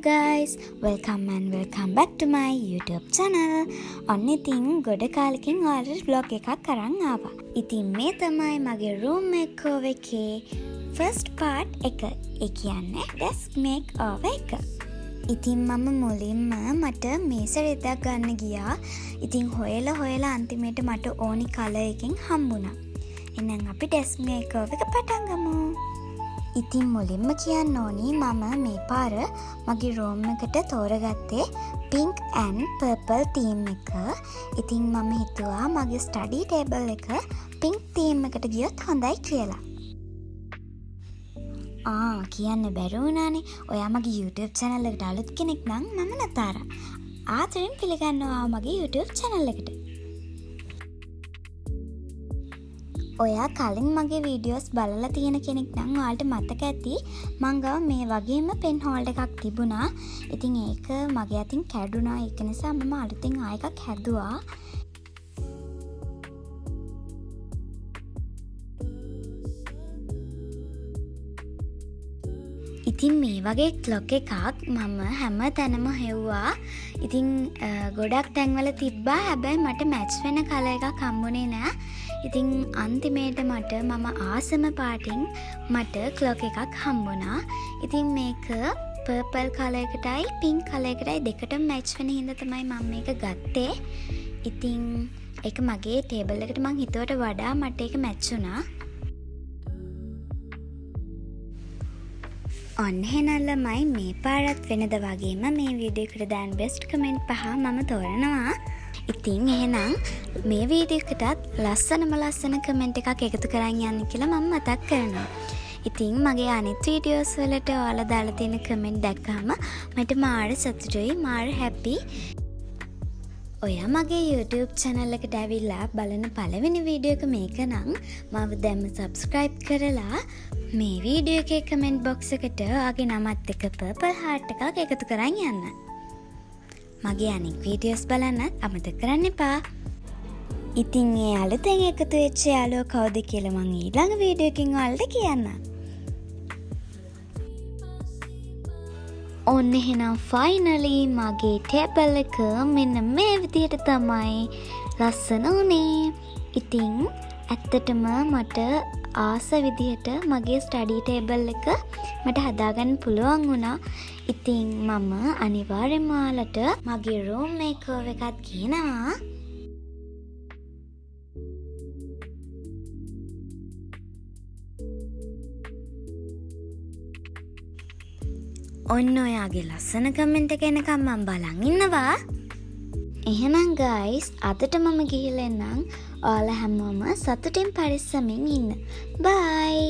guys, welcome back to my YouTube channel. ඔන්න ඉතින් ගොඩ කාලෙකින් ඔයාලට vlog එකක් අරන් ආවා. ඉතින් මේ තමයි මගේ room makeover එකේ first part එක. ඒ කියන්නේ desk makeover එක. ඉතින් මම මුලින්ම මට මේස රෙද්දක් ගන්න ගියා. ඉතින් හොයලා අන්තිමේට මට ඕනි කලර් එකකින් හම්බුණා. එහෙනම් අපි desk makeover එක පටන් ගමු. ඉතින් මුලින්ම කියන්න ඕනි මම මේ පාර මගේ රූම් එකට තෝරගත්තේ pink and purple theme එක. ඉතින් මම හිතුවා මගේ study table එක pink theme එකට ගියොත් හොඳයි කියලා. කියන්න බැරි වුණානේ. ඔයා මගේ YouTube channel එකට අලුත් කෙනෙක් නම් මම නතාරා. ආදරෙන් පිළිගන්නවා මගේ YouTube channel එකට. ඔයා කලින් මගේ වීඩියෝස් බලලා තියෙන කෙනෙක් නම් ඔයාලට මතක ඇති මං ගාව මේ වගේම පෙන් හෝල්ඩර් එකක් තිබුණා. ඉතින් ඒක මගේ අතින් කැඩුනා. ඒක නිසා මම අලුතෙන් ආයෙ එකක් හැදුවා. ඉතින් මේ වගේ ක්ලොක් එකක් මම හැම තැනම හෙව්වා. ඉතින් ගොඩක් තැන්වල තිබ්බා. හැබැයි මට මැච් වෙන කලර් එකක් හම්බුනේ නෑ. ඉතින් අන්තිමේට මම ආසම පාටින් මට ක්ලොක් එකක් හම්බුණා. ඉතින් මේක පර්පල් කලර් එකටයි පින්ක් කලර් එකටයි දෙකටම මැච් වෙන හින්දා තමයි මම මේක ගත්තේ. ඉතින් ඒක මගේ ටේබල් එකට මං හිතුවට වඩා මට ඒක මැච් වුණා. ඔන්න එහෙනම් ළමයි මේ පාරත් වෙනද වගේම මේ වීඩියෝ එකට දාන බෙස්ට් කමෙන්ට් 5 මම තෝරනවා. ඉතින් එහෙනම් මේ වීඩියෝ එකටත් ලස්සන කමෙන්ට් එකක් එකතු කරන් යන්න කියලා මම මතක් කරනවා. ඉතින් මගේ අනිත් වීඩියෝස් වලට ඔයාලා දාලා තියෙන කමෙන්ට් දැක්කම මට මාර සතුටුයි, මාර හැපි. ඔයා මගේ YouTube channel එකට ඇවිල්ලා බලන පළවෙනි වීඩියෝ එක මේක නම් මම දැන්ම subscribe කරලා මේ වීඩියෝ එකේ comment box එකට ආගේ නමත් එක්ක purple heart එකක් එකතු කරන් යන්න. මගේ අනික් වීඩියෝස් බලන්නත් අමතක කරන්න එපා. ඉතින් මේ අලුතෙන් එකතු වෙච්ච යාළුවෝ කවුද කියලා මම ඊළඟ වීඩියෝ එකකින් ඔයාලට කියන්නම්. ඔන්න එහෙනම් finally මගේ ටේබල් එක මෙන්න මේ විදිහට තමයි ලස්සන උනේ. ඉතින් ඇත්තටම මට ආස විදිහට මගේ ස්ටඩි ටේබල් එක මට හදාගන්න පුළුවන් වුණා. ඉතින් මම අනිවාර්යෙන්ම ඔයාලට මගේ රූම් මේකෝවර් එකත් කියනවා. ඔන්න ඔයාගේ ලස්සන කමෙන්ට් එක එනකම් මම බලන් ඉන්නවා. එහෙනම් guys අදට මම ගිහිල්ලා එන්නම්. ඔයාලා හැමෝම සතුටින් පරිස්සමින් ඉන්න. bye.